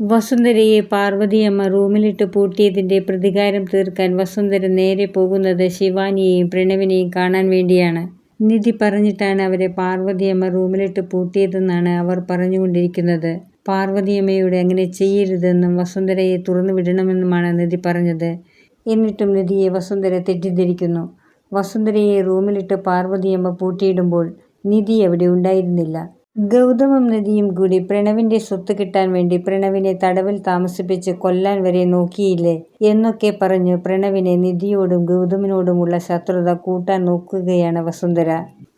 വസുന്ധരയെ പാർവതിയമ്മ റൂമിലിട്ട് പൂട്ടിയതിന്റെ പ്രതികാരം തീർക്കാൻ വസുന്ധര നേരെ പോകുന്നത് ശിവാനിയെയും പ്രണവിനെയും കാണാൻ വേണ്ടിയാണ്. നിധി പറഞ്ഞിട്ടാണ് അവരെ പാർവതിയമ്മ റൂമിലിട്ട് പൂട്ടിയതെന്നാണ് അവർ പറഞ്ഞുകൊണ്ടിരിക്കുന്നത്. പാർവതിയമ്മയോട് അങ്ങനെ ചെയ്യരുതെന്നും വസുന്ധരയെ തുറന്നു വിടണമെന്നുമാണ് നിധി പറഞ്ഞത്. എന്നിട്ടും നിധിയെ വസുന്ധര തെറ്റിദ്ധരിക്കുന്നു. വസുന്ധരയെ റൂമിലിട്ട് പാർവതിയമ്മ പൂട്ടിയിടുമ്പോൾ നിധി അവിടെ ഉണ്ടായിരുന്നില്ല. ഗൗതമും നിധിയും കൂടി പ്രണവിന്റെ സ്വത്ത് കിട്ടാൻ വേണ്ടി പ്രണവിനെ തടവിൽ താമസിപ്പിച്ച് കൊല്ലാൻ വരെ നോക്കിയില്ലേ എന്നൊക്കെ പറഞ്ഞു പ്രണവിനെ നിധിയോടും ഗൗതമിനോടുമുള്ള ശത്രുത കൂട്ടാൻ നോക്കുകയാണ് വസുന്ധര.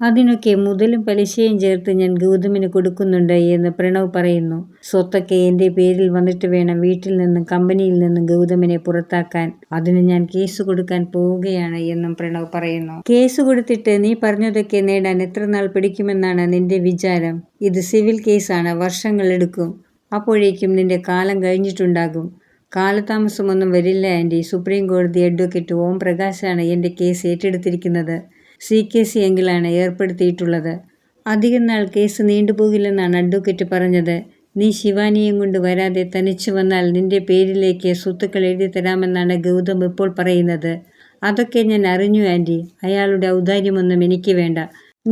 അതിനൊക്കെ മുതലും പലിശയും ചേർത്ത് ഞാൻ ഗൗതമിന് കൊടുക്കുന്നുണ്ട് എന്ന് പ്രണവ് പറയുന്നു. സ്വത്തൊക്കെ എൻ്റെ പേരിൽ വന്നിട്ട് വേണം വീട്ടിൽ നിന്നും കമ്പനിയിൽ നിന്നും ഗൗതമിനെ പുറത്താക്കാൻ. അതിന് ഞാൻ കേസ് കൊടുക്കാൻ പോവുകയാണ് എന്നും പ്രണവ് പറയുന്നു. കേസ് കൊടുത്തിട്ട് നീ പറഞ്ഞതൊക്കെ നേടാൻ എത്ര നാൾ പിടിക്കുമെന്നാണ് നിന്റെ വിചാരം? ഇത് സിവിൽ കേസാണ്, വർഷങ്ങളെടുക്കും. അപ്പോഴേക്കും നിന്റെ കാലം കഴിഞ്ഞിട്ടുണ്ടാകും. കാലതാമസമൊന്നും വരില്ല ആൻറ്റി. സുപ്രീം കോടതി അഡ്വക്കേറ്റ് ഓം പ്രകാശാണ് എൻ്റെ കേസ് ഏറ്റെടുത്തിരിക്കുന്നത്. CKC എങ്കിലാണ് ഏർപ്പെടുത്തിയിട്ടുള്ളത്. അധികം നാൾ കേസ് നീണ്ടുപോകില്ലെന്നാണ് അഡ്വക്കേറ്റ് പറഞ്ഞത്. നീ ശിവാനിയും കൊണ്ട് വരാതെ തനിച്ചു വന്നാൽ നിന്റെ പേരിലേക്ക് സ്വത്തുക്കൾ എഴുതി തരാമെന്നാണ് ഗൗതം ഇപ്പോൾ പറയുന്നത്. അതൊക്കെ ഞാൻ അറിഞ്ഞു ആൻറ്റി. അയാളുടെ ഔദാര്യമൊന്നും എനിക്ക് വേണ്ട.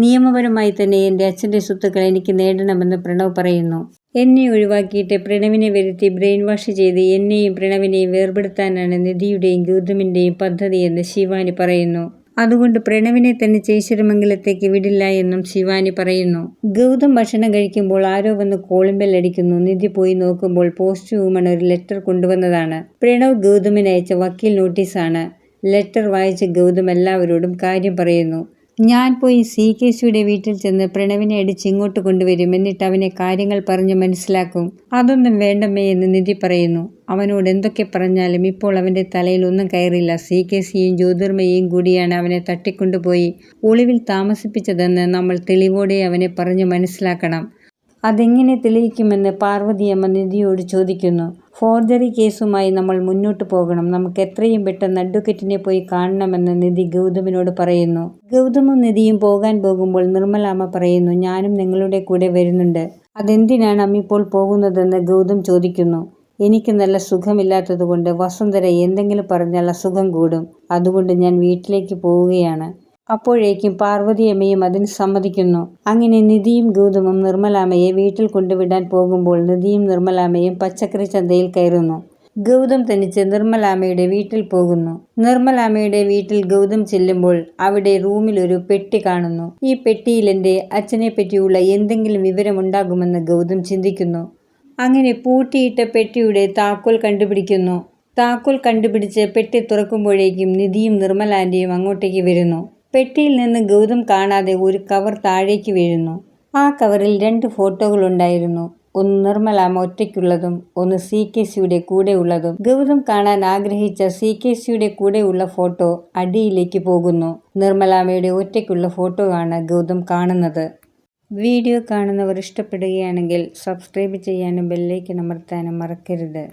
നിയമപരമായി തന്നെ എൻ്റെ അച്ഛൻ്റെ സ്വത്തുക്കൾ എനിക്ക് നേടണമെന്ന് പ്രണവ് പറയുന്നു. എന്നെ ഒഴിവാക്കിയിട്ട് പ്രണവിനെ വരുത്തി ബ്രെയിൻ വാഷ് ചെയ്ത് എന്നെയും പ്രണവിനെയും വേർപെടുത്താനാണ് നിധിയുടെയും ഗൗതമിൻ്റെയും പദ്ധതിയെന്ന് ശിവാനി പറയുന്നു. അതുകൊണ്ട് പ്രണവിനെ തന്നെ ചേശ്വരമംഗലത്തേക്ക് വിടില്ല എന്നും ശിവാനി പറയുന്നു. ഗൗതം ഭക്ഷണം കഴിക്കുമ്പോൾ ആരോ വന്ന് കോളിംഗ് ബെൽ അടിക്കുന്നു. നിധി പോയി നോക്കുമ്പോൾ പോസ്റ്റ് വുമൺ ഒരു ലെറ്റർ കൊണ്ടുവന്നതാണ്. പ്രണവ് ഗൗതമിന് അയച്ച വക്കീൽ നോട്ടീസാണ്. ലെറ്റർ വായിച്ച് ഗൗതം എല്ലാവരോടും കാര്യം പറയുന്നു. ഞാൻ പോയി CKCയുടെ വീട്ടിൽ ചെന്ന് പ്രണവിനെ അടിച്ച് ഇങ്ങോട്ട് കൊണ്ടുവരും. എന്നിട്ട് അവനെ കാര്യങ്ങൾ പറഞ്ഞ് മനസ്സിലാക്കും. അതൊന്നും വേണ്ടമ്മേ എന്ന് നിധി പറയുന്നു. അവനോട് എന്തൊക്കെ പറഞ്ഞാലും ഇപ്പോൾ അവൻ്റെ തലയിൽ ഒന്നും കയറില്ല. CKCയും ജ്യോതിർമയെയും കൂടിയാണ് അവനെ തട്ടിക്കൊണ്ടുപോയി ഒളിവിൽ താമസിപ്പിച്ചതെന്ന് നമ്മൾ തെളിവോടെ അവനെ പറഞ്ഞ് മനസ്സിലാക്കണം. അതെങ്ങനെ തെളിയിക്കുമെന്ന് പാർവതിയമ്മ നിധിയോട് ചോദിക്കുന്നു. ഫോർജറി കേസുമായി നമ്മൾ മുന്നോട്ട് പോകണം. നമുക്ക് എത്രയും പെട്ടെന്ന് അഡ്വക്കേറ്റിനെ പോയി കാണണമെന്ന് നിധി ഗൗതമിനോട് പറയുന്നു. ഗൗതമും നിധിയും പോകാൻ പോകുമ്പോൾ നിർമ്മലാമ്മ പറയുന്നു, ഞാനും നിങ്ങളുടെ കൂടെ വരുന്നുണ്ട്. അതെന്തിനാണ് അമ്മ ഇപ്പോൾ പോകുന്നതെന്ന് ഗൗതം ചോദിക്കുന്നു. എനിക്ക് നല്ല സുഖമില്ലാത്തതുകൊണ്ട് വസുന്ധര എന്തെങ്കിലും പറഞ്ഞാൽ അസുഖം കൂടും. അതുകൊണ്ട് ഞാൻ വീട്ടിലേക്ക് പോവുകയാണ്. അപ്പോഴേക്കും പാർവതിയമ്മയും അതിന് സമ്മതിക്കുന്നു. അങ്ങനെ നിധിയും ഗൗതമും നിർമ്മലാമ്മയെ വീട്ടിൽ കൊണ്ടുവിടാൻ പോകുമ്പോൾ നിധിയും നിർമ്മലാമ്മയും പച്ചക്കറി ചന്തയിൽ കയറുന്നു. ഗൗതം തനിച്ച് നിർമ്മലാമ്മയുടെ വീട്ടിൽ പോകുന്നു. നിർമ്മലാമ്മയുടെ വീട്ടിൽ ഗൗതം ചെല്ലുമ്പോൾ അവിടെ റൂമിൽ ഒരു പെട്ടി കാണുന്നു. ഈ പെട്ടിയിൽ എൻ്റെ അച്ഛനെ പറ്റിയുള്ള എന്തെങ്കിലും വിവരമുണ്ടാകുമെന്ന് ഗൗതം ചിന്തിക്കുന്നു. അങ്ങനെ പൂട്ടിയിട്ട പെട്ടിയുടെ താക്കോൽ കണ്ടുപിടിക്കുന്നു. താക്കോൽ കണ്ടുപിടിച്ച് പെട്ടി തുറക്കുമ്പോഴേക്കും നിധിയും നിർമ്മലാൻ്റെയും അങ്ങോട്ടേക്ക് വരുന്നു. പെട്ടിയിൽ നിന്ന് ഗൗതം കാണാതെ ഒരു കവർ താഴേക്ക് വീഴുന്നു. ആ കവറിൽ 2 ഫോട്ടോകൾ ഉണ്ടായിരുന്നു. ഒന്ന് നിർമ്മലാമ്മ ഒറ്റയ്ക്കുള്ളതും ഒന്ന് CKCയുടെ കൂടെ ഉള്ളതും. ഗൗതം കാണാൻ ആഗ്രഹിച്ച CKCയുടെ കൂടെ ഉള്ള ഫോട്ടോ അടിയിലേക്ക് പോകുന്നു. നിർമ്മലാമ്മയുടെ ഒറ്റയ്ക്കുള്ള ഫോട്ടോ ആണ് ഗൗതം കാണുന്നത്. വീഡിയോ കാണുന്നവർ ഇഷ്ടപ്പെടുകയാണെങ്കിൽ സബ്സ്ക്രൈബ് ചെയ്യാനും ബെല്ലൈക്കൺ അമർത്താനും മറക്കരുത്.